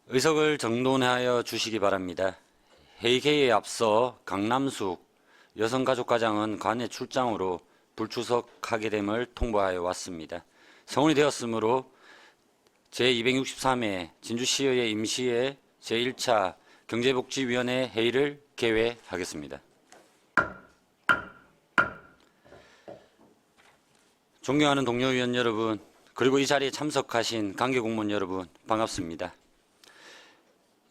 의석을 정돈하여 주시기 바랍니다. 회의 개의에 앞서 강남숙 여성가족과장은 관내 출장으로 불출석하게 됨을 통보하여 왔습니다. 성원이 되었으므로 제263회 진주시의회 임시회 제1차 경제복지위원회 회의를 개회하겠습니다. 존경하는 동료 의원 여러분, 그리고 이 자리에 참석하신 관계공무원 여러분, 반갑습니다.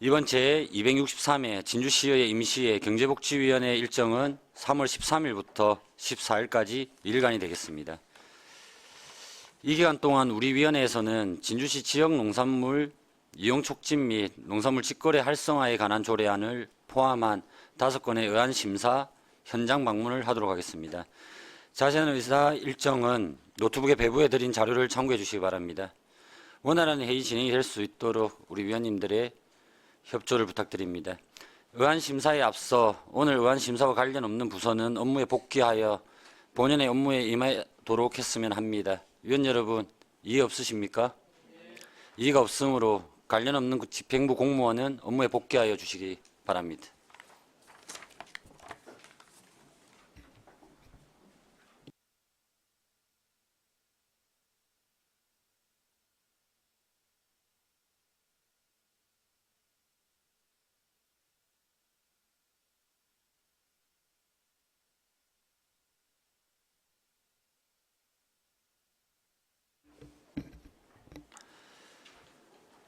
이번 제263회 진주시의회 임시회 경제복지위원회 일정은 3월 13일부터 14일까지 2일간이 되겠습니다. 이 기간 동안 우리 위원회에서는 진주시 지역 농산물 이용 촉진 및 농산물 직거래 활성화에 관한 조례안을 포함한 5건의 의안 심사, 현장 방문을 하도록 하겠습니다. 자세한 의사 일정은 노트북에 배부해 드린 자료를 참고해 주시기 바랍니다. 원활한 회의 진행이 될 수 있도록 우리 위원님들의 협조를 부탁드립니다. 의안 심사에 앞서 오늘 의안 심사와 관련 없는 부서는 업무에 복귀하여 본연의 업무에 임하도록 했으면 합니다. 위원 여러분, 이해 없으십니까? 이해가 없으므로 관련 없는 집행부 공무원은 업무에 복귀하여 주시기 바랍니다.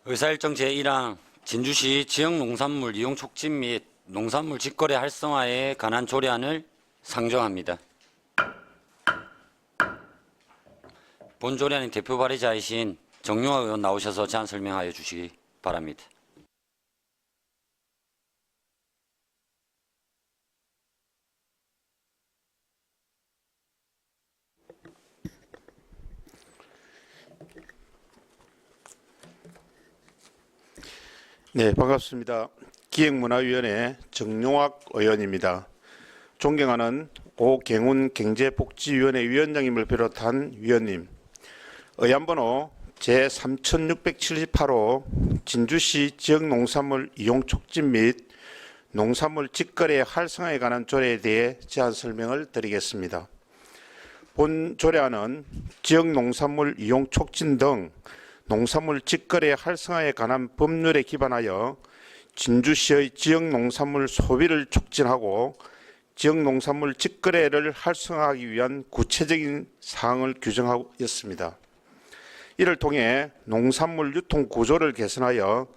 의사일정 제1항 진주시 지역농산물 이용 촉진 및 농산물 직거래 활성화에 관한 조례안을 상정합니다. 본 조례안의 대표 발의자이신 정용화 의원 나오셔서 제안 설명하여 주시기 바랍니다. 네, 반갑습니다. 기획문화위원회 정용학 의원입니다. 존경하는 오경훈 경제복지위원회 위원장님을 비롯한 위원님, 의안번호 제3678호 진주시 지역농산물 이용 촉진 및 농산물 직거래 활성화에 관한 조례에 대해 제안 설명을 드리겠습니다. 본 조례안은 지역농산물 이용 촉진 등 농산물 직거래 활성화에 관한 법률에 기반하여 진주시의 지역농산물 소비를 촉진하고 지역농산물 직거래를 활성화하기 위한 구체적인 사항을 규정하였습니다. 이를 통해 농산물 유통 구조를 개선하여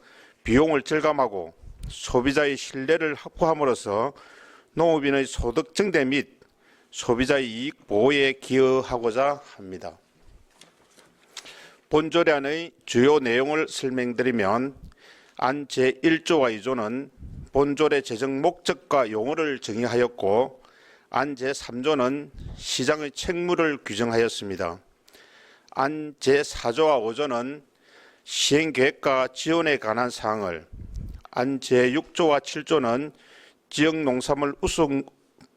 비용을 절감하고 소비자의 신뢰를 확보함으로써 농업인의 소득 증대 및 소비자의 이익 보호에 기여하고자 합니다. 본 조례안의 주요 내용을 설명드리면 안 제1조와 2조는 본 조례 제정 목적과 용어를 정의하였고 안 제3조는 시장의 책무를 규정하였습니다. 안 제4조와 5조는 시행계획과 지원에 관한 사항을, 안 제6조와 7조는 지역농산물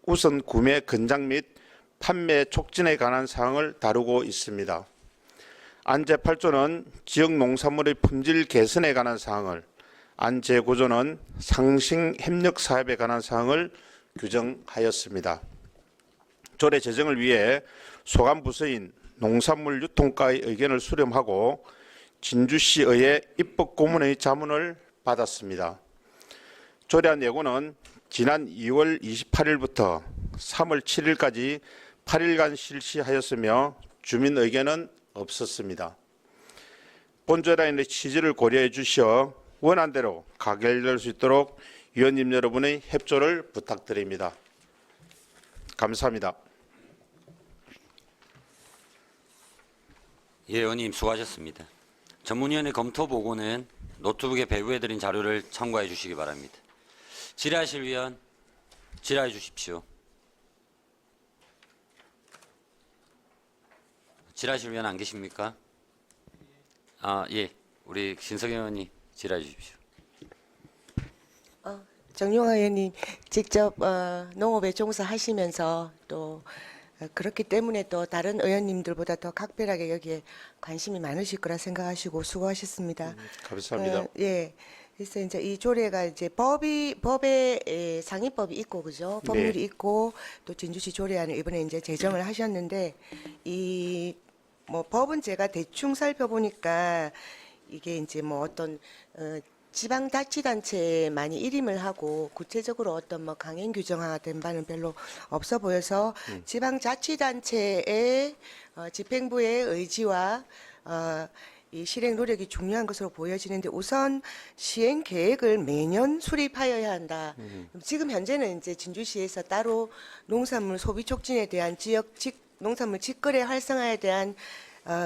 우선 구매 건장 및 판매 촉진에 관한 사항을 다루고 있습니다. 안 제8조는 지역농산물의 품질 개선에 관한 사항을, 안 제9조는 상생협력사업에 관한 사항을 규정하였습니다. 조례 제정을 위해 소관부서인 농산물 유통과의 의견을 수렴하고 진주시의회 입법고문의 자문을 받았습니다. 조례안 예고는 지난 2월 28일부터 3월 7일까지 8일간 실시하였으며 주민 의견은 없었습니다. 본 조례안의 취지를 고려해 주시어 원안대로 가결될 수 있도록 위원님 여러분의 협조를 부탁드립니다. 감사합니다. 예, 의원님 수고하셨습니다. 전문위원회 검토 보고는 노트북에 배부해드린 자료를 참고해 주시기 바랍니다. 질의하실 위원 질의해 주십시오. 질의하실 위원 안 계십니까? 예, 우리 신석 의원님 질의해 주십시오. 정용화 의원님 직접 농업에 종사하시면서 또 그렇기 때문에 또 다른 의원님들보다 더 각별하게 여기에 관심이 많으실 거라 생각하시고 수고하셨습니다. 감사합니다. 예, 그래서 이제 이 조례가 이제 법에 상위법이 있고 그죠? 법률이 네. 있고 또 진주시 조례안을 이번에 이제 제정을 하셨는데 이 뭐 법은 제가 대충 살펴보니까 이게 이제 뭐 어떤 지방자치단체에 많이 일임을 하고 구체적으로 어떤 뭐 강행 규정화된 바는 별로 없어 보여서 지방자치단체의 집행부의 의지와 이 실행 노력이 중요한 것으로 보여지는데 우선 시행 계획을 매년 수립하여야 한다. 지금 현재는 이제 진주시에서 따로 농산물 소비 촉진에 대한 농산물 직거래 활성화에 대한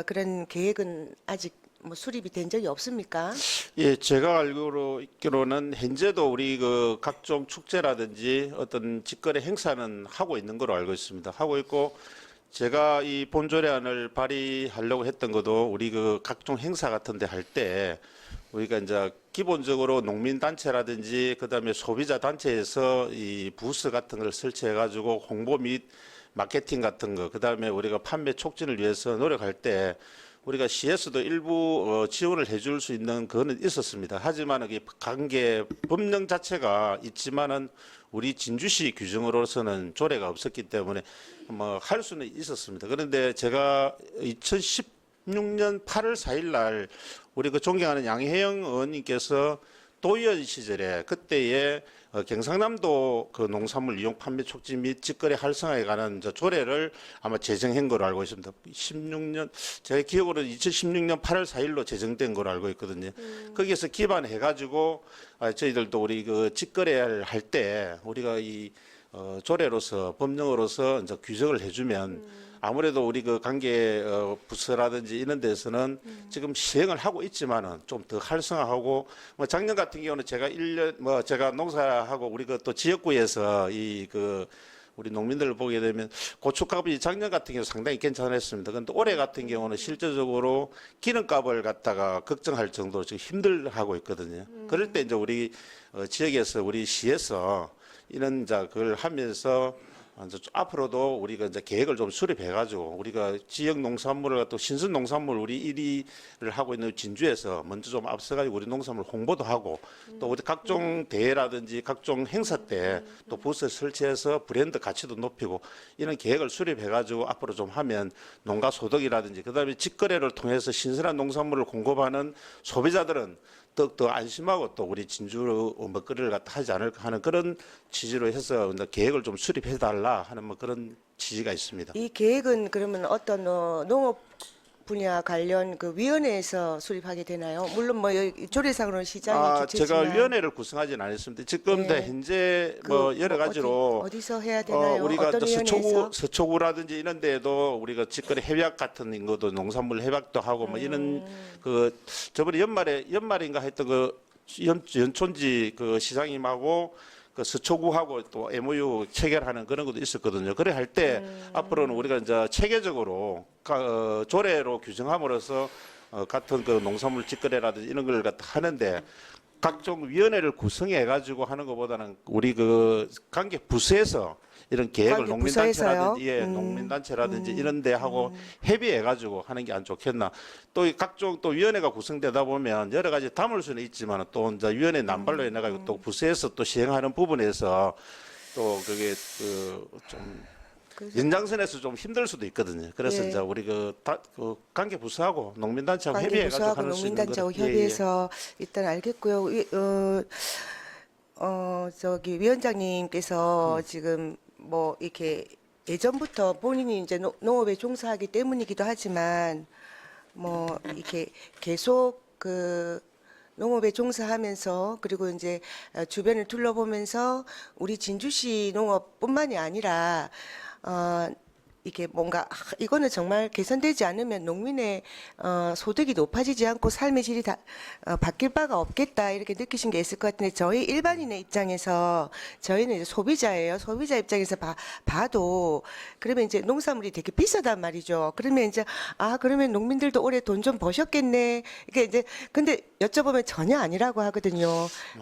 그런 계획은 아직 뭐 수립이 된 적이 없습니까? 예, 제가 있기로는 현재도 우리 그 각종 축제라든지 어떤 직거래 행사는 하고 있는 걸로 알고 있습니다. 하고 있고 제가 이 본조례안을 발의하려고 했던 것도 우리 그 각종 행사 같은 데 할 때 우리가 이제 기본적으로 농민단체라든지 그다음에 소비자 단체에서 이 부스 같은 걸 설치해 가지고 홍보 및 마케팅 같은 거 그다음에 우리가 판매 촉진을 위해서 노력할 때 우리가 시에서도 일부 지원을 해줄 수 있는 그거는 있었습니다. 하지만 이 관계 법령 자체가 있지만은 우리 진주시 규정으로서는 조례가 없었기 때문에 뭐 할 수는 있었습니다. 그런데 제가 2016년 8월 4일 날 우리 그 존경하는 양혜영 의원님께서 도의원 시절에 그때에 경상남도 그 농산물 이용 판매 촉진 및 직거래 활성화에 관한 조례를 아마 제정한 걸로 알고 있습니다. 16년 제 기억으로는 2016년 8월 4일로 제정된 걸로 알고 있거든요. 거기에서 기반해 가지고 저희들도 우리 그 직거래를 할 때 우리가 이 조례로서 법령으로서 이제 규정을 해주면 아무래도 우리 그 관계 부서라든지 이런 데서는 지금 시행을 하고 있지만은 좀 더 활성화하고 뭐 작년 같은 경우는 제가 1년 뭐 제가 농사하고 우리 그 또 지역구에서 이 그 우리 농민들을 보게 되면 고춧값이 작년 같은 경우 상당히 괜찮았습니다. 그런데 올해 같은 경우는 실질적으로 기름값을 갖다가 걱정할 정도로 지금 힘들하고 있거든요. 그럴 때 이제 우리 지역에서 우리 시에서 이런 자 그걸 하면서 이제 앞으로도 우리가 이제 계획을 좀 수립해가지고 우리가 지역 농산물을 또 신선 농산물 우리 1위를 하고 있는 진주에서 먼저 좀 앞서가지고 우리 농산물 홍보도 하고 또 우리 각종 대회라든지 각종 행사 때 또 부스 설치해서 브랜드 가치도 높이고 이런 계획을 수립해가지고 앞으로 좀 하면 농가 소득이라든지 그다음에 직거래를 통해서 신선한 농산물을 공급하는 소비자들은 더 안심하고 또 우리 진주 먹거리를 갖다 하지 않을까 하는 그런 취지로 해서 계획을 좀 수립해달라 하는 뭐 그런 취지가 있습니다. 이 계획은 그러면 어떤 농업 분야 관련 그 위원회에서 수립하게 되나요? 물론 뭐 여기 조례상으로는 시장이 주체지만 제가 위원회를 구성하지는 않았습니다. 지금 네. 현재 뭐 여러 가지로 어디서 해야 되나요? 우리가 어떤 위원회에서? 서초구라든지 이런 데에도 우리가 직거래 협약 같은 것도 농산물 협약도 하고 뭐 이런 그 저번에 연말인가 했던 그 연촌지 그 시장님하고 그 서초구하고 또 MOU 체결하는 그런 것도 있었거든요. 그래 할 때 앞으로는 우리가 이제 체계적으로 조례로 규정함으로써 같은 그 농산물 직거래라든지 이런 걸 갖다 하는데 각종 위원회를 구성해 가지고 하는 것보다는 우리 그 관계 부서에서 이런 계획을 관계 부서에서요? 농민단체라든지 농민단체라든지 이런 데 하고 협의해 가지고 하는 게 안 좋겠나. 또 이 각종 또 위원회가 구성되다 보면 여러 가지 담을 수는 있지만 또 이제 위원회 남발로 해 가지고 또 부서에서 또 시행하는 부분에서 또 그게 좀 연장선에서 좀 힘들 수도 있거든요. 그래서 예. 이제 우리 그 관계 부서하고 농민단체하고 협의해 가지고 관계부서하고 하는 수 있는 거 농민단체하고 협의해서 일단 알겠고요. 저기 위원장님께서 지금 뭐 이렇게 예전부터 본인이 이제 농업에 종사하기 때문이기도 하지만 뭐 이렇게 계속 그 농업에 종사하면서 그리고 이제 주변을 둘러보면서 우리 진주시 농업뿐만이 아니라 이게 뭔가 이거는 정말 개선되지 않으면 농민의 소득이 높아지지 않고 삶의 질이 바뀔 바가 없겠다 이렇게 느끼신 게 있을 것 같은데 저희 일반인의 입장에서 저희는 이제 소비자예요. 소비자 입장에서 봐도 그러면 이제 농산물이 되게 비싸단 말이죠. 그러면 이제 그러면 농민들도 올해 돈 좀 버셨겠네. 이게 이제 근데 여쭤보면 전혀 아니라고 하거든요.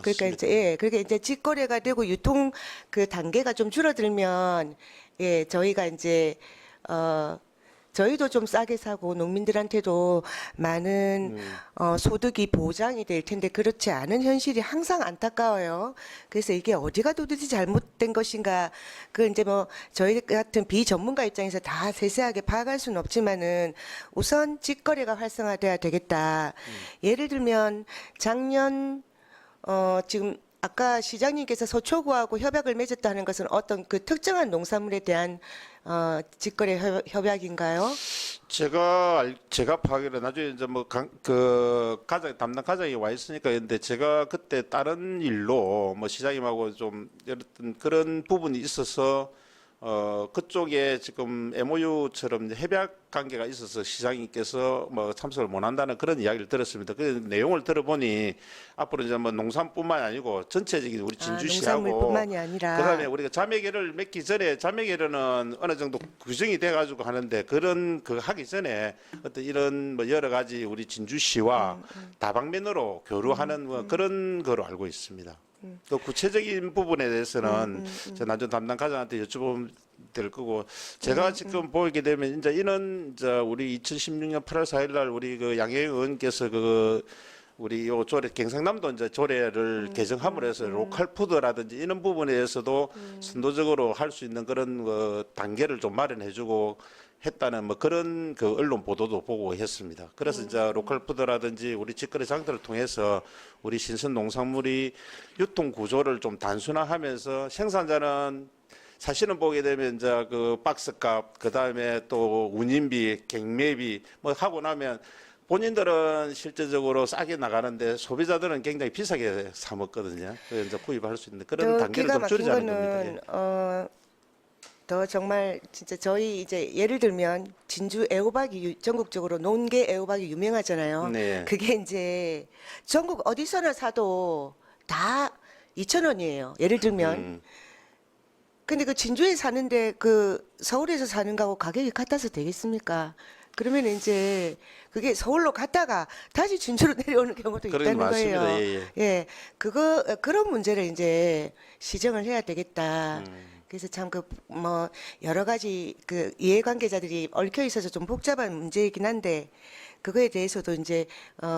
그러니까 이제 그러니까 이제 직거래가 되고 유통 그 단계가 좀 줄어들면 저희가 이제 저희도 좀 싸게 사고 농민들한테도 많은 소득이 보장이 될 텐데 그렇지 않은 현실이 항상 안타까워요. 그래서 이게 어디가 도대체 잘못된 것인가? 그 이제 뭐 저희 같은 비전문가 입장에서 다 세세하게 파악할 수는 없지만은 우선 직거래가 활성화돼야 되겠다. 예를 들면 작년 지금 아까 시장님께서 서초구하고 협약을 맺었다는 것은 어떤 그 특정한 농산물에 대한 직거래 협약인가요? 제가 파악으로 나중에 이제 뭐 그 가장 담당 과장이 와 있으니까 근데 제가 그때 다른 일로 뭐 시장님하고 좀 어떤 그런 부분이 있어서 그쪽에 지금 MOU처럼 협약 관계가 있어서 시장님께서 뭐 참석을 못 한다는 그런 이야기를 들었습니다. 그 내용을 들어보니 앞으로 이제 뭐 농산뿐만 아니고 전체적인 우리 진주시하고 농산물뿐만이 아니라 그다음에 우리가 자매계를 맺기 전에 자매계는 어느 정도 규정이 돼 가지고 하는데 그런 그 하기 전에 어떤 이런 뭐 여러 가지 우리 진주시와 다방면으로 교류하는 뭐 그런 거로 알고 있습니다. 또 구체적인 부분에 대해서는 저 나중 담당 과장한테 여쭤보면 될 거고 제가 지금 보게 되면 이제 이는 이제 우리 2016년 8월 4일 날 우리 그 양혜영 의원께서 그 우리 요 조례 경상남도 이제 조례를 개정함으로 해서 로컬 푸드라든지 이런 부분에 대해서도 선도적으로 할 수 있는 그런 단계를 좀 마련해주고 했다는 뭐 그런 그 언론 보도도 보고 했습니다. 그래서 이제 로컬 푸드라든지 우리 직거래 장터를 통해서 우리 신선 농산물이 유통 구조를 좀 단순화하면서 생산자는 사실은 보게 되면 이제 그 박스값 그다음에 또 운임비, 경매비 뭐 하고 나면 본인들은 실제적으로 싸게 나가는데 소비자들은 굉장히 비싸게 사 먹거든요. 그래서 이제 구입할 수 있는 그런 단계를 좀 줄이자는 겁니다. 예. 더 정말 진짜 저희 이제 예를 들면 진주 애호박이 전국적으로 논개 애호박이 유명하잖아요. 네. 그게 이제 전국 어디서나 사도 다 2,000원이에요. 예를 들면. 근데 그 진주에 사는데 그 서울에서 사는 거하고 가격이 같아서 되겠습니까? 그러면 이제 그게 서울로 갔다가 다시 진주로 내려오는 경우도 그런 있다는 맞습니다. 거예요. 예, 예, 그런 문제를 이제 시정을 해야 되겠다. 그래서 참 그 뭐 여러 가지 그 이해관계자들이 얽혀 있어서 좀 복잡한 문제이긴 한데 그거에 대해서도 이제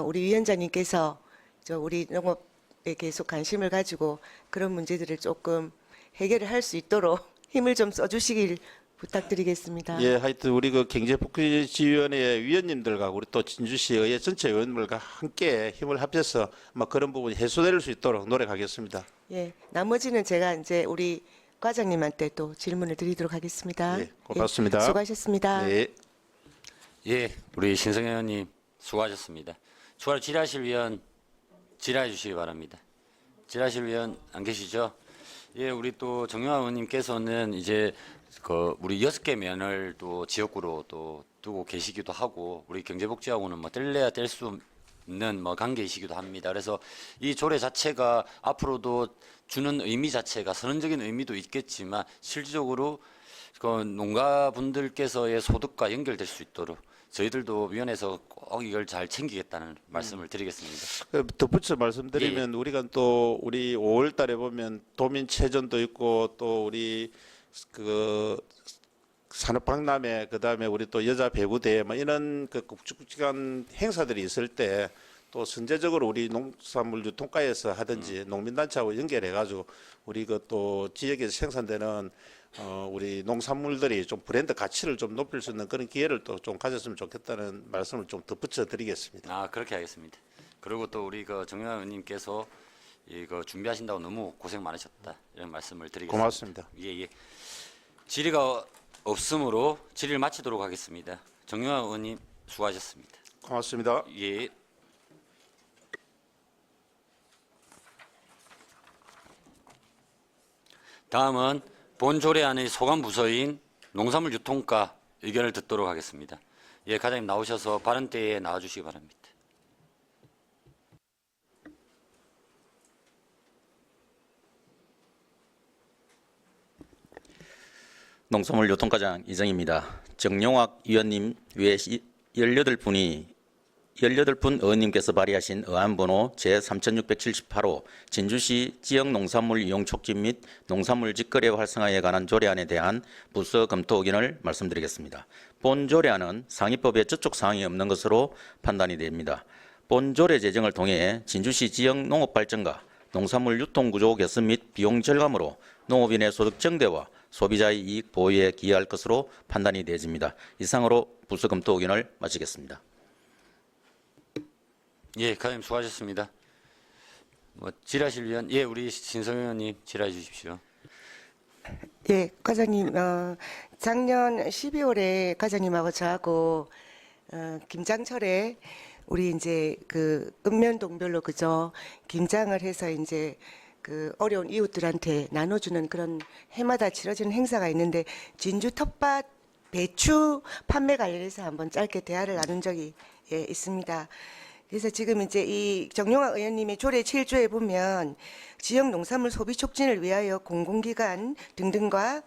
우리 위원장님께서 저 우리 농업에 계속 관심을 가지고 그런 문제들을 조금 해결을 할 수 있도록 힘을 좀 써주시길 부탁드리겠습니다. 예, 하여튼 우리 그 경제복지위원회 위원님들과 우리 또 진주시의 전체 의원들과 함께 힘을 합쳐서 뭐 그런 부분이 해소될 수 있도록 노력하겠습니다. 예, 나머지는 제가 이제 우리 과장님한테 또 질문을 드리도록 하겠습니다. 예, 고맙습니다. 예, 수고하셨습니다. 네. 예, 우리 신성현 의원님 수고하셨습니다. 추가로 질의하실 위원 질의해 주시기 바랍니다. 질의하실 위원 안 계시죠? 예, 우리 또 정영화 의원님께서는 이제 그 우리 6개 면을 또 지역구로 또 두고 계시기도 하고 우리 경제복지하고는 뭐 뗄래야 뗄 수 없는 뭐 관계이시기도 합니다. 그래서 이 조례 자체가 앞으로도 주는 의미 자체가 선언적인 의미도 있겠지만 실질적으로 그 농가분들께서의 소득과 연결될 수 있도록 저희들도 위원회에서 꼭 이걸 잘 챙기겠다는 말씀을 드리겠습니다. 덧붙여 말씀드리면 우리가 또 우리 5월달에 보면 도민체전도 있고 또 우리 그 산업박람회 그다음에 우리 또 여자 배구대회 뭐 이런 그 굵직굵직한 행사들이 있을 때 또 선제적으로 우리 농산물 유통가에서 하든지 농민단체하고 연결해가지고 우리 그 또 지역에서 생산되는 우리 농산물들이 좀 브랜드 가치를 좀 높일 수 있는 그런 기회를 또 좀 가졌으면 좋겠다는 말씀을 좀 덧붙여 드리겠습니다. 아, 그렇게 하겠습니다. 그리고 또 우리 그 정영화 의원님께서 이거 준비하신다고 너무 고생 많으셨다 이런 말씀을 드리겠습니다. 고맙습니다. 예, 예. 질의가 없으므로 질의를 마치도록 하겠습니다. 정영화 의원님 수고하셨습니다. 고맙습니다. 예. 다음은 본 조례안의 소관 부서인 농산물 유통가 의견을 듣도록 하겠습니다. 예, 과장님 나오셔서 발언대에 나와주시기 바랍니다. 농산물 유통과장 이정입니다. 정용학 위원님 외 18분 의원님께서 발의하신 의안번호 제3678호 진주시 지역농산물 이용 촉진 및 농산물 직거래 활성화에 관한 조례안에 대한 부서 검토 의견을 말씀드리겠습니다. 본 조례안은 상위법에 저촉 사항이 없는 것으로 판단이 됩니다. 본 조례 제정을 통해 진주시 지역 농업 발전과 농산물 유통 구조 개선 및 비용 절감으로 농업인의 소득 증대와 소비자의 이익 보호에 기여할 것으로 판단이 되어집니다. 이상으로 부서 검토 의견을 마치겠습니다. 예, 과장님 수고하셨습니다. 질의하실 위원, 예, 우리 신성 의원님 질의해 주십시오. 예, 과장님, 작년 12월에 과장님하고 저하고 김장철에 우리 이제 그 읍면동별로 그저 김장을 해서 이제 그 어려운 이웃들한테 나눠주는 그런 해마다 치러지는 행사가 있는데 진주 텃밭 배추 판매 관련해서 한번 짧게 대화를 나눈 적이 있습니다. 그래서 지금 이제 이 정용학 의원님의 조례 7조에 보면 지역 농산물 소비 촉진을 위하여 공공기관 등등과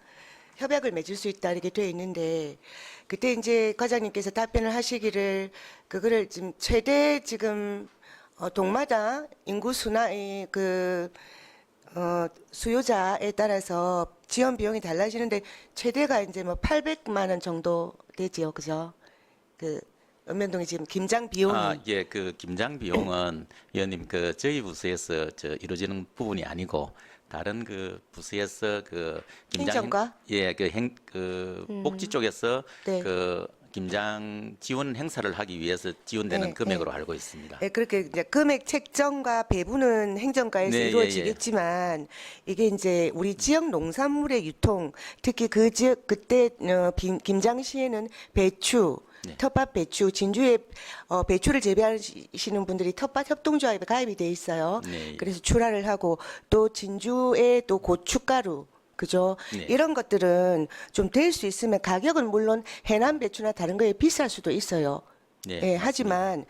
협약을 맺을 수 있다 이렇게 되어 있는데 그때 이제 과장님께서 답변을 하시기를 그거를 지금 최대 지금 동마다 인구 순화의 수요자에 따라서 지원 비용이 달라지는데 최대가 이제 뭐 800만 원 정도 되지요, 그죠? 읍면동에 지금 김장 비용이 예, 그 김장 비용은 위원님 그 저희 부서에서 이루어지는 부분이 아니고 다른 그 부서에서 그 김장 행정과? 예, 복지 쪽에서 네. 그 김장 지원 행사를 하기 위해서 지원되는 네, 금액으로 알고 있습니다. 예, 그렇게 이제 금액 책정과 배분은 행정가에서 네, 이루어지겠지만 이게 이제 우리 지역 농산물의 유통 특히 그 지역 그때 김장 시에는 배추 네. 텃밭 배추, 진주에 배추를 재배하시는 분들이 텃밭 협동조합에 가입이 돼 있어요. 네. 그래서 출하를 하고 또 진주에 또 고춧가루, 그죠? 네. 이런 것들은 좀 될 수 있으면 가격은 물론 해남 배추나 다른 거에 비쌀 수도 있어요. 네, 예, 맞습니다. 하지만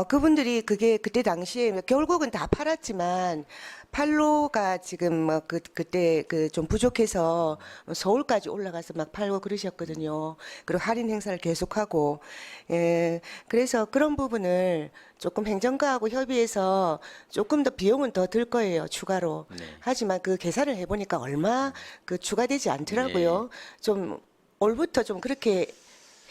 그분들이 그게 그때 당시에 결국은 다 팔았지만 팔로가 지금 그때 좀 부족해서 서울까지 올라가서 막 팔고 그러셨거든요. 그리고 할인 행사를 계속하고 예, 그래서 그런 부분을 조금 행정가하고 협의해서 조금 더 비용은 더 들 거예요, 추가로. 네. 하지만 그 계산을 해보니까 얼마 추가되지 않더라고요. 좀 올부터 좀 그렇게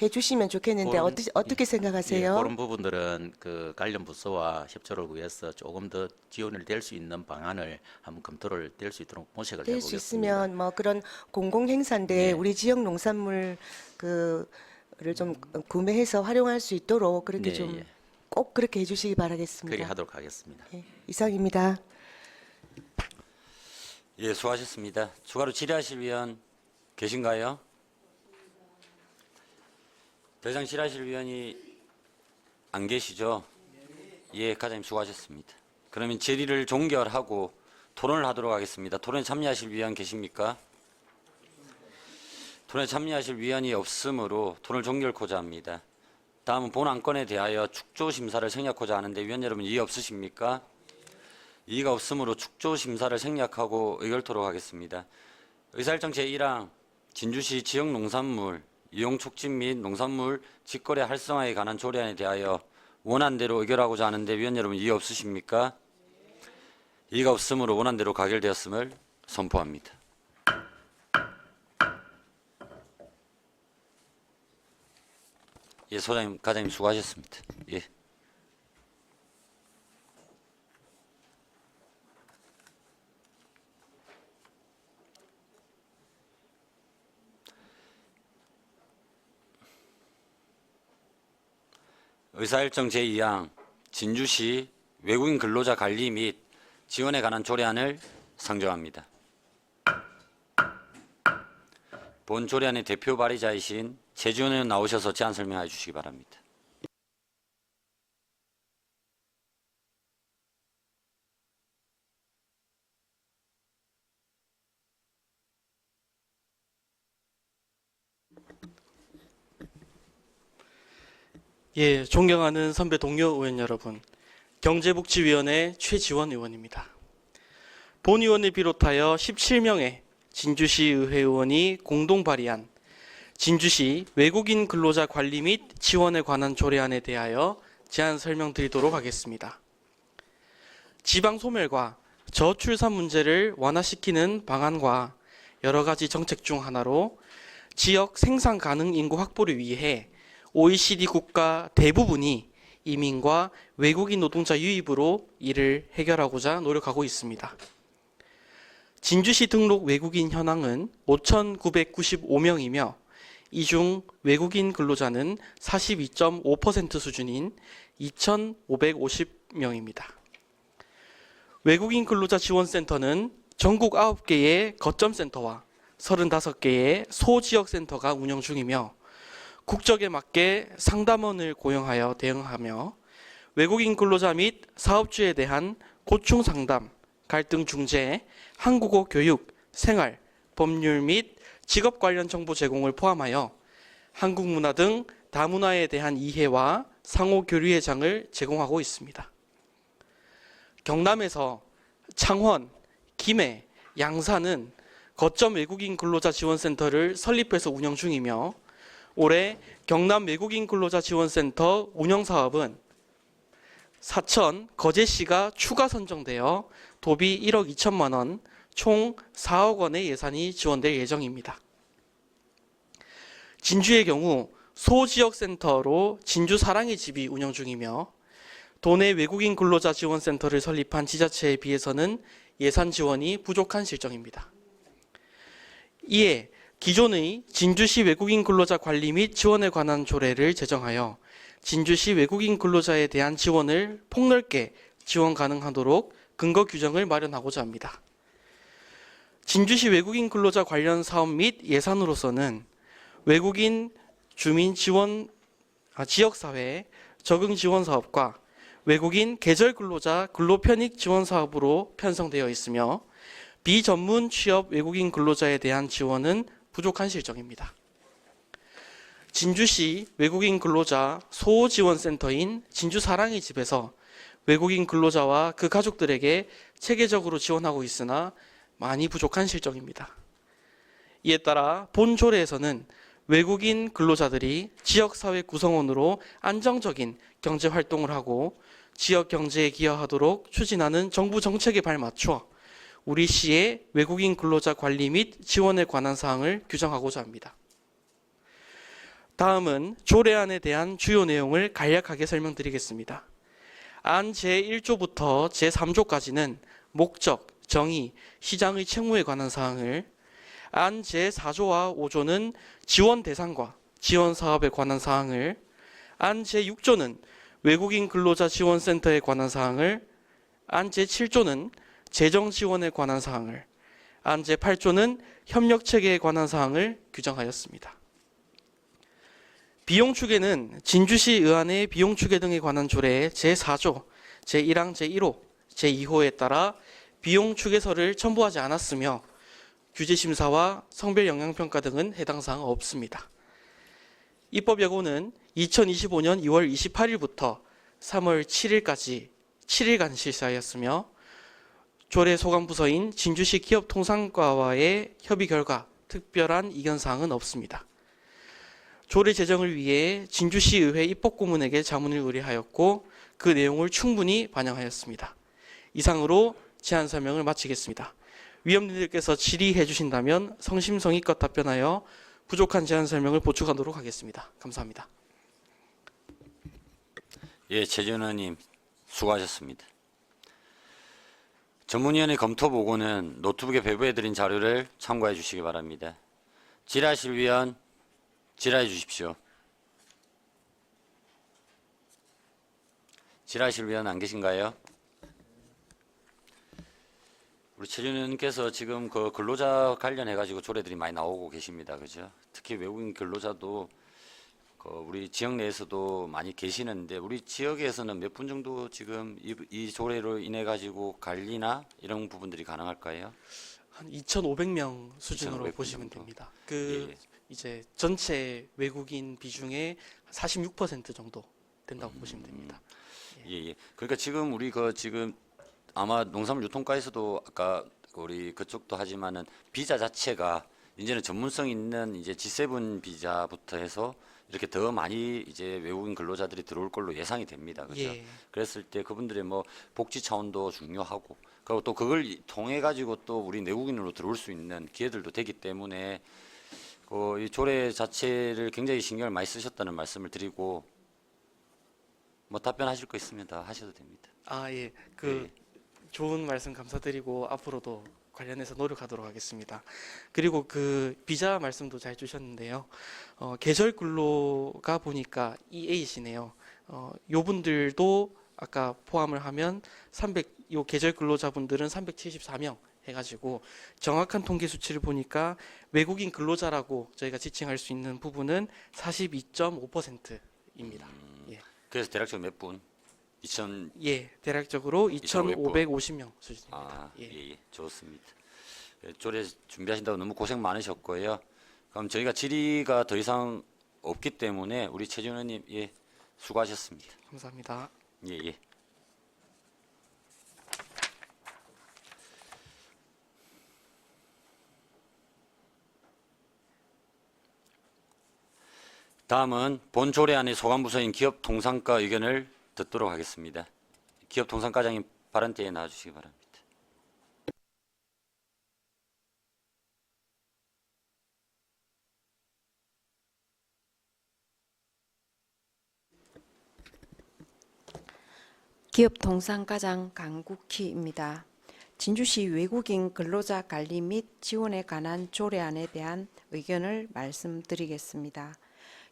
해주시면 좋겠는데 어떻게 생각하세요? 예, 그런 부분들은 그 관련 부서와 협조를 위해서 조금 더 지원을 될 수 있는 방안을 한번 검토를 될 수 있도록 모색을 될 수 해보겠습니다. 있으면 뭐 그런 공공 행사인데 네. 우리 지역 농산물 그를 좀 구매해서 활용할 수 있도록 그렇게 네, 좀 예. 꼭 그렇게 해주시기 바라겠습니다. 그리 하도록 하겠습니다. 예, 이상입니다. 예, 수고하셨습니다. 추가로 질의하실 위원 계신가요? 더 이상 질의하실 위원이 안 계시죠? 예, 과장님 수고하셨습니다. 그러면 질의를 종결하고 토론을 하도록 하겠습니다. 토론에 참여하실 위원 계십니까? 토론에 참여하실 위원이 없으므로 토론을 종결코자 합니다. 다음은 본 안건에 대하여 축조 심사를 생략하고자 하는데 위원 여러분 이의 없으십니까? 이의가 없으므로 축조 심사를 생략하고 의결토록 하겠습니다. 의사일정 제1항 진주시 지역 농산물 이용 촉진 및 농산물 직거래 활성화에 관한 조례안에 대하여 원안대로 의결하고자 하는데 위원 여러분 이의 없으십니까? 이의가 없으므로 원안대로 가결되었음을 선포합니다. 예, 소장님, 과장님 수고하셨습니다. 예. 의사일정 제2항 진주시 외국인 근로자 관리 및 지원에 관한 조례안을 상정합니다. 본 조례안의 대표 발의자이신 최지원 의원 나오셔서 제안 설명해 주시기 바랍니다. 예, 존경하는 선배 동료 의원 여러분, 경제복지위원회 최지원 의원입니다. 본 의원을 비롯하여 17명의 진주시 의회 의원이 공동 발의한 진주시 외국인 근로자 관리 및 지원에 관한 조례안에 대하여 제안 설명드리도록 하겠습니다. 지방 소멸과 저출산 문제를 완화시키는 방안과 여러 가지 정책 중 하나로 지역 생산 가능 인구 확보를 위해 OECD 국가 대부분이 이민과 외국인 노동자 유입으로 이를 해결하고자 노력하고 있습니다. 진주시 등록 외국인 현황은 5,995명이며 이 중 외국인 근로자는 42.5% 수준인 2,550명입니다. 외국인 근로자 지원센터는 전국 9개의 거점센터와 35개의 소지역센터가 운영 중이며 국적에 맞게 상담원을 고용하여 대응하며 외국인 근로자 및 사업주에 대한 고충 상담, 갈등 중재, 한국어 교육, 생활, 법률 및 직업 관련 정보 제공을 포함하여 한국 문화 등 다문화에 대한 이해와 상호 교류의 장을 제공하고 있습니다. 경남에서 창원, 김해, 양산은 거점 외국인 근로자 지원센터를 설립해서 운영 중이며 올해 경남 외국인 근로자 지원센터 운영 사업은 사천, 거제시가 추가 선정되어 도비 1억 2천만 원, 총 4억 원의 예산이 지원될 예정입니다. 진주의 경우 소지역센터로 진주 사랑의 집이 운영 중이며 도내 외국인 근로자 지원센터를 설립한 지자체에 비해서는 예산 지원이 부족한 실정입니다. 이에 기존의 진주시 외국인 근로자 관리 및 지원에 관한 조례를 제정하여 진주시 외국인 근로자에 대한 지원을 폭넓게 지원 가능하도록 근거 규정을 마련하고자 합니다. 진주시 외국인 근로자 관련 사업 및 예산으로서는 외국인 주민 지원 지역사회 적응 지원 사업과 외국인 계절 근로자 근로편익 지원 사업으로 편성되어 있으며 비전문 취업 외국인 근로자에 대한 지원은 부족한 실정입니다. 진주시 외국인 근로자 소지원센터인 진주사랑의 집에서 외국인 근로자와 그 가족들에게 체계적으로 지원하고 있으나 많이 부족한 실정입니다. 이에 따라 본 조례에서는 외국인 근로자들이 지역사회 구성원으로 안정적인 경제활동을 하고 지역 경제에 기여하도록 추진하는 정부 정책에 발맞춰 우리 시의 외국인 근로자 관리 및 지원에 관한 사항을 규정하고자 합니다. 다음은 조례안에 대한 주요 내용을 간략하게 설명드리겠습니다. 안 제1조부터 제3조까지는 목적, 정의, 시장의 책무에 관한 사항을, 안 제4조와 5조는 지원 대상과 지원 사업에 관한 사항을, 안 제6조는 외국인 근로자 지원센터에 관한 사항을, 안 제7조는 재정 지원에 관한 사항을, 안 제8조는 협력 체계에 관한 사항을 규정하였습니다. 비용 추계는 진주시 의안의 비용 추계 등에 관한 조례의 제4조, 제1항 제1호, 제2호에 따라 비용 추계서를 첨부하지 않았으며 규제심사와 성별 영향평가 등은 해당 사항 없습니다. 입법여고는 2025년 2월 28일부터 3월 7일까지 7일간 실시하였으며 조례 소관부서인 진주시 기업통상과와의 협의 결과 특별한 이견 사항은 없습니다. 조례 제정을 위해 진주시 의회 입법고문에게 자문을 의뢰하였고 그 내용을 충분히 반영하였습니다. 이상으로 제안 설명을 마치겠습니다. 위원님들께서 질의해 주신다면 성심성의껏 답변하여 부족한 제안 설명을 보충하도록 하겠습니다. 감사합니다. 예, 최지원 의원님 수고하셨습니다. 전문위원회 검토 보고는 노트북에 배부해드린 자료를 참고해 주시기 바랍니다. 질의하실 위원 질의해 주십시오. 질의하실 위원 안 계신가요? 우리 최준 의원님께서 지금 그 근로자 관련해가지고 조례들이 많이 나오고 계십니다. 그죠? 특히 외국인 근로자도 우리 지역 내에서도 많이 계시는데 우리 지역에서는 몇 분 정도 지금 이 조례로 인해 가지고 관리나 이런 부분들이 가능할까요? 한 2,500명 수준으로 2,500 보시면 정도. 됩니다. 예. 이제 전체 외국인 비중의 46% 정도 된다고 보시면 됩니다. 예. 그러니까 지금 우리 지금 아마 농산물 유통과에서도 아까 우리 그쪽도 하지만은 비자 자체가 이제는 전문성 있는 이제 G7 비자부터 해서 이렇게 더 많이 이제 외국인 근로자들이 들어올 걸로 예상이 됩니다. 그죠? 예. 그랬을 때 그분들의 뭐 복지 차원도 중요하고 그리고 또 그걸 통해 가지고 또 우리 내국인으로 들어올 수 있는 기회들도 되기 때문에 이 조례 자체를 굉장히 신경을 많이 쓰셨다는 말씀을 드리고 뭐 답변하실 거 있으면 다 하셔도 됩니다. 아, 예. 그 좋은 말씀 감사드리고 앞으로도 관련해서 노력하도록 하겠습니다. 그리고 그 비자 말씀도 잘 주셨는데요. 계절 근로가 보니까 EA시네요. 요 분들도 아까 포함을 하면 요 계절 근로자분들은 374명 해가지고 정확한 통계 수치를 보니까 외국인 근로자라고 저희가 지칭할 수 있는 부분은 42.5%입니다. 예. 그래서 대략적으로 몇 분? 2천 예, 대략적으로 2,550명 수준입니다. 아, 예. 예, 좋습니다. 조례 준비하신다고 너무 고생 많으셨고요. 그럼 저희가 질의가 더 이상 없기 때문에 우리 최준 의원님 예, 수고하셨습니다. 감사합니다. 예, 예. 다음은 본 조례안의 소관부서인 기업통상과 의견을 듣도록 하겠습니다. 기업통상과장님 발언대에 나와주시기 바랍니다. 기업통상과장 강국희입니다. 진주시 외국인 근로자 관리 및 지원에 관한 조례안에 대한 의견을 말씀드리겠습니다.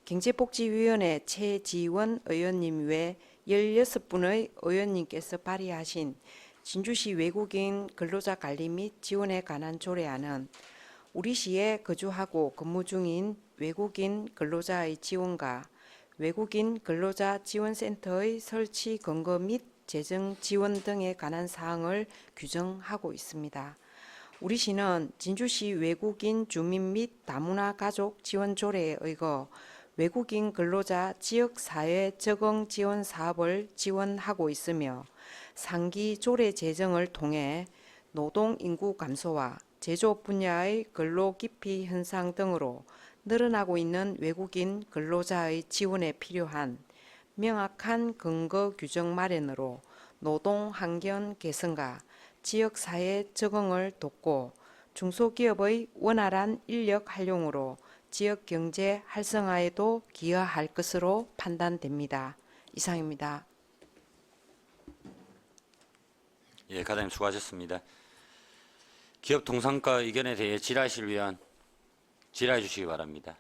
경제복지위원회 최지원 의원님 외 16분의 의원님께서 발의하신 진주시 외국인 근로자 관리 및 지원에 관한 조례안은 우리 시에 거주하고 근무 중인 외국인 근로자의 지원과 외국인 근로자 지원센터의 설치 근거 및 재정 지원 등에 관한 사항을 규정하고 있습니다. 우리 시는 진주시 외국인 주민 및 다문화 가족 지원 조례에 의거 외국인 근로자 지역사회 적응 지원 사업을 지원하고 있으며 상기 조례 제정을 통해 노동 인구 감소와 제조업 분야의 근로 기피 현상 등으로 늘어나고 있는 외국인 근로자의 지원에 필요한 명확한 근거 규정 마련으로 노동 환경 개선과 지역사회 적응을 돕고 중소기업의 원활한 인력 활용으로 지역 경제 활성화에도 기여할 것으로 판단됩니다. 이상입니다. 예, 과장님 수고하셨습니다. 기업통상과 의견에 대해 질의하실 위원 질의해 주시기 바랍니다.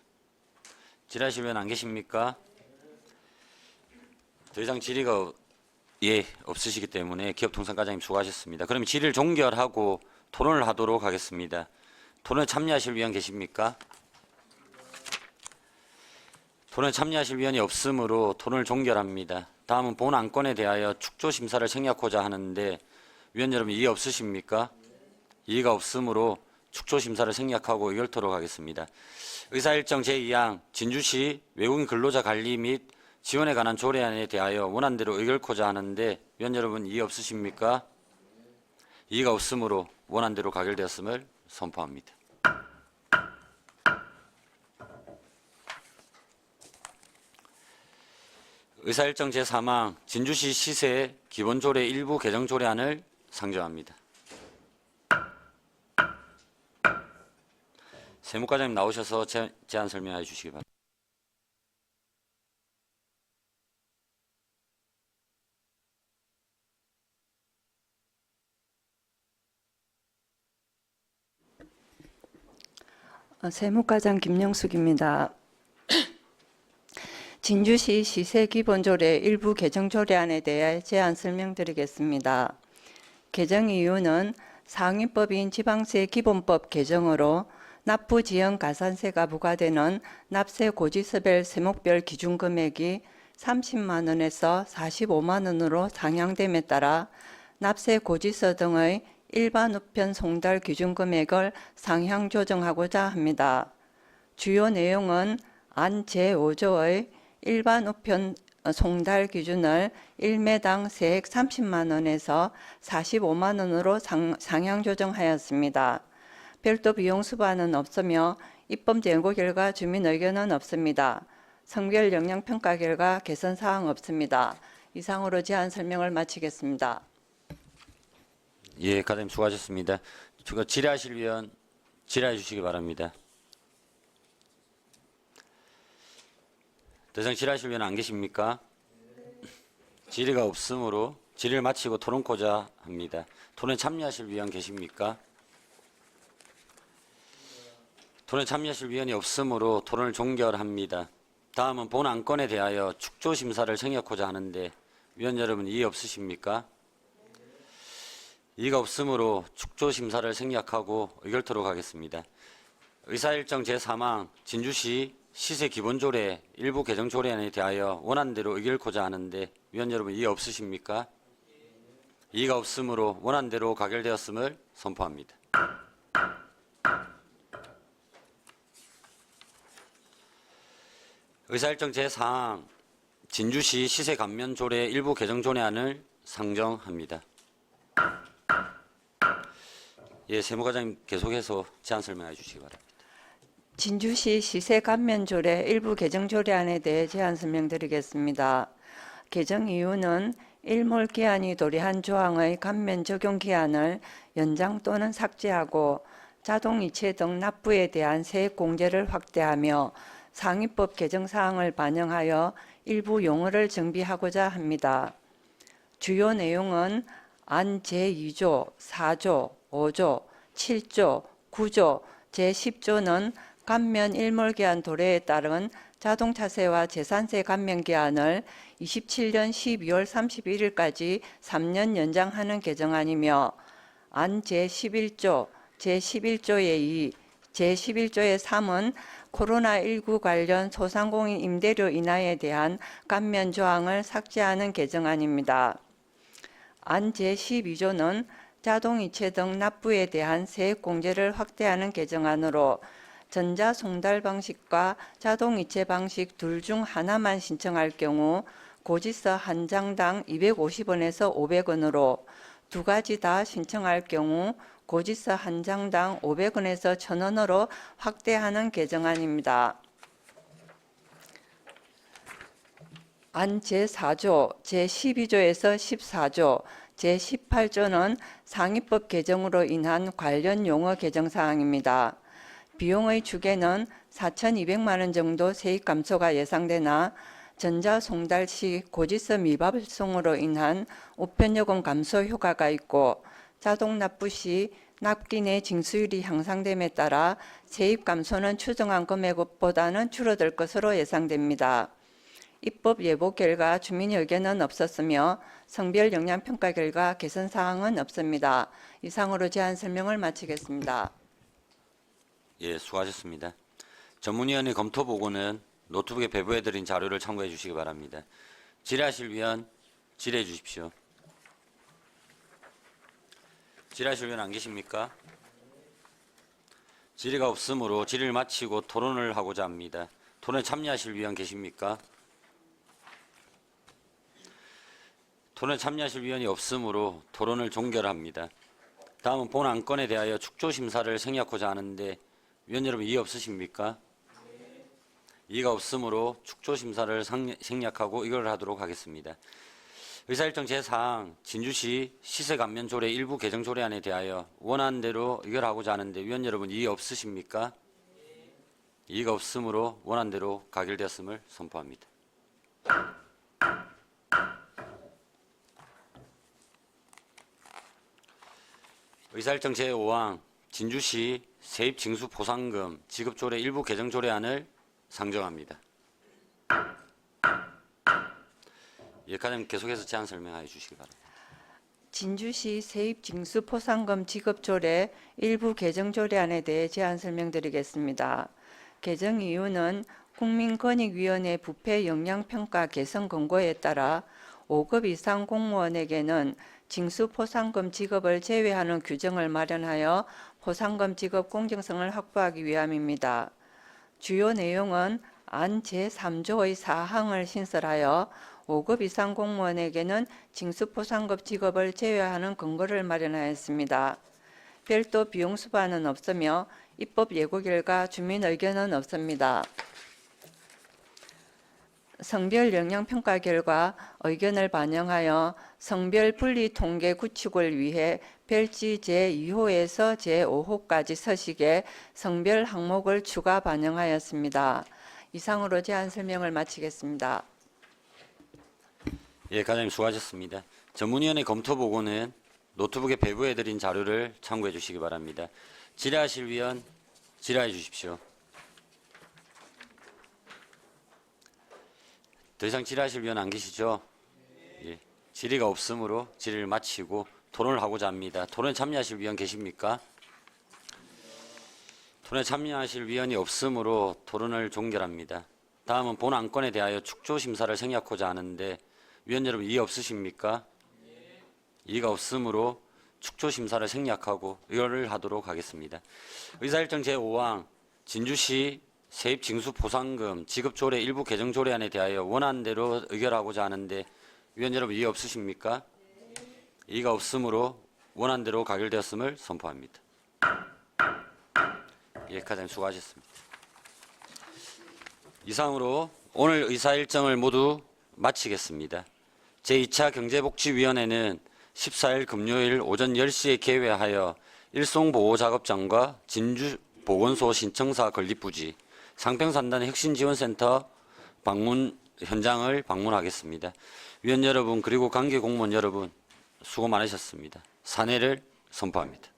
질의하실 위원 안 계십니까? 더 이상 질의가 없으시기 때문에 기업통상과장님 수고하셨습니다. 그럼 질의를 종결하고 토론을 하도록 하겠습니다. 토론에 참여하실 위원 계십니까? 토론에 참여하실 위원이 없으므로 토론을 종결합니다. 다음은 본 안건에 대하여 축조 심사를 생략하고자 하는데 위원 여러분 이해 없으십니까? 이해가 없으므로 축조 심사를 생략하고 의결토록 하겠습니다. 의사일정 제2항 진주시 외국인 근로자 관리 및 지원에 관한 조례안에 대하여 원안대로 의결코자 하는데 위원 여러분 이해 없으십니까? 이해가 없으므로 원안대로 가결되었음을 선포합니다. 의사일정 제3항 진주시 시세 기본조례 일부 개정조례안을 상정합니다. 세무과장님 나오셔서 제안 설명해 주시기 바랍니다. 세무과장 김영숙입니다. 진주시 시세기본조례 일부 개정조례안에 대해 제안 설명드리겠습니다. 개정 이유는 상위법인 지방세 기본법 개정으로 납부지연 가산세가 부과되는 납세 고지서별 세목별 기준금액이 30만 원에서 45만 원으로 상향됨에 따라 납세 고지서 등의 일반 우편 송달 기준금액을 상향 조정하고자 합니다. 주요 내용은 안 제5조의 일반 우편 송달 기준을 1매당 세액 30만 원에서 45만 원으로 상향 조정하였습니다. 별도 비용 수반은 없으며 입법 예고 결과 주민 의견은 없습니다. 성별 영향 평가 결과 개선 사항 없습니다. 이상으로 제안 설명을 마치겠습니다. 예, 과장님 수고하셨습니다. 질의하실 위원 질의해 주시기 바랍니다. 대상 질의하실 위원 안 계십니까? 질의가 없으므로 질의를 마치고 토론코자 합니다. 토론에 참여하실 위원 계십니까? 토론에 참여하실 위원이 없으므로 토론을 종결합니다. 다음은 본 안건에 대하여 축조 심사를 생략하고자 하는데 위원 여러분 이의 없으십니까? 이의가 없으므로 축조 심사를 생략하고 의결토록 하겠습니다. 의사일정 제3항 진주시 시세 기본조례 일부 개정 조례안에 대하여 원안대로 의결코자 하는데 위원 여러분 이의 없으십니까? 이의가 없으므로 원안대로 가결되었음을 선포합니다. 의사일정 제4항 진주시 시세 감면 조례 일부 개정 조례안을 상정합니다. 예, 세무과장님 계속해서 제안 설명해 주시기 바랍니다. 진주시 시세 감면 조례 일부 개정 조례안에 대해 제안 설명드리겠습니다. 개정 이유는 일몰 기한이 도래한 조항의 감면 적용 기한을 연장 또는 삭제하고 자동이체 등 납부에 대한 세액 공제를 확대하며 상위법 개정 사항을 반영하여 일부 용어를 정비하고자 합니다. 주요 내용은 안 제2조, 4조, 5조, 7조, 9조, 제10조는 감면 일몰기한 도래에 따른 자동차세와 재산세 감면 기한을 27년 12월 31일까지 3년 연장하는 개정안이며 안 제11조, 제11조의 2, 제11조의 3은 코로나19 관련 소상공인 임대료 인하에 대한 감면 조항을 삭제하는 개정안입니다. 안 제12조는 자동이체 등 납부에 대한 세액 공제를 확대하는 개정안으로 전자송달 방식과 자동이체 방식 둘 중 하나만 신청할 경우 고지서 한 장당 250원에서 500원으로 두 가지 다 신청할 경우 고지서 한 장당 500원에서 1,000원으로 확대하는 개정안입니다. 안 제4조, 제12조에서 14조, 제18조는 상위법 개정으로 인한 관련 용어 개정 사항입니다. 비용의 추계는 4,200만 원 정도 세입 감소가 예상되나 전자송달 시 고지서 미발송으로 인한 우편요금 감소 효과가 있고 자동 납부 시 납기 내 징수율이 향상됨에 따라 세입 감소는 추정한 금액보다는 줄어들 것으로 예상됩니다. 입법 예보 결과 주민 의견은 없었으며 성별 영향 평가 결과 개선 사항은 없습니다. 이상으로 제안 설명을 마치겠습니다. 예, 수고하셨습니다. 전문위원회 검토 보고는 노트북에 배부해드린 자료를 참고해 주시기 바랍니다. 질의하실 위원 질의해 주십시오. 질의하실 위원 안 계십니까? 질의가 없으므로 질의를 마치고 토론을 하고자 합니다. 토론에 참여하실 위원 계십니까? 토론에 참여하실 위원이 없으므로 토론을 종결합니다. 다음은 본 안건에 대하여 축조 심사를 생략하고자 하는데 위원 여러분 이의 없으십니까? 이의가 없으므로 축조 심사를 생략하고 의결을 하도록 하겠습니다. 의사일정 제4항 진주시 시세 감면 조례 일부 개정 조례안에 대하여 원안대로 의결하고자 하는데 위원 여러분 이의 없으십니까? 이의가 없으므로 원안대로 가결되었음을 선포합니다. 의사일정 제5항 진주시 세입징수 보상금 지급조례 일부 개정 조례안을 상정합니다. 예, 과장님 계속해서 제안 설명해 주시기 바랍니다. 진주시 세입징수 포상금 지급조례 일부 개정조례안에 대해 제안 설명드리겠습니다. 개정 이유는 국민권익위원회 부패 영향평가 개선 권고에 따라 5급 이상 공무원에게는 징수 포상금 지급을 제외하는 규정을 마련하여 포상금 지급 공정성을 확보하기 위함입니다. 주요 내용은 안 제3조의 4항을 신설하여 5급 이상 공무원에게는 징수 포상금 지급을 제외하는 근거를 마련하였습니다. 별도 비용 수반은 없으며 입법 예고 결과 주민 의견은 없습니다. 성별 영향 평가 결과 의견을 반영하여 성별 분리 통계 구축을 위해 별지 제2호에서 제5호까지 서식에 성별 항목을 추가 반영하였습니다. 이상으로 제안 설명을 마치겠습니다. 예, 과장님 수고하셨습니다. 전문위원회 검토 보고는 노트북에 배부해드린 자료를 참고해 주시기 바랍니다. 질의하실 위원 질의해 주십시오. 더 이상 질의하실 위원 안 계시죠? 예, 질의가 없으므로 질의를 마치고 토론을 하고자 합니다. 토론에 참여하실 위원 계십니까? 토론에 참여하실 위원이 없으므로 토론을 종결합니다. 다음은 본 안건에 대하여 축조 심사를 생략하고자 하는데 위원 여러분 이의 없으십니까? 이의가 없으므로 축조 심사를 생략하고 의결을 하도록 하겠습니다. 의사일정 제5항 진주시 세입징수보상금 지급조례 일부 개정조례안에 대하여 원안대로 의결하고자 하는데 위원 여러분 이의 없으십니까? 이의가 없으므로 원안대로 가결되었음을 선포합니다. 예, 과장님 수고하셨습니다. 이상으로 오늘 의사일정을 모두 마치겠습니다. 제2차 경제복지위원회는 14일 금요일 오전 10시에 개회하여 일송보호작업장과 진주보건소 신청사 건립부지, 상평산단 혁신지원센터 현장을 방문하겠습니다. 위원 여러분 그리고 관계공무원 여러분 수고 많으셨습니다. 사내를 선포합니다.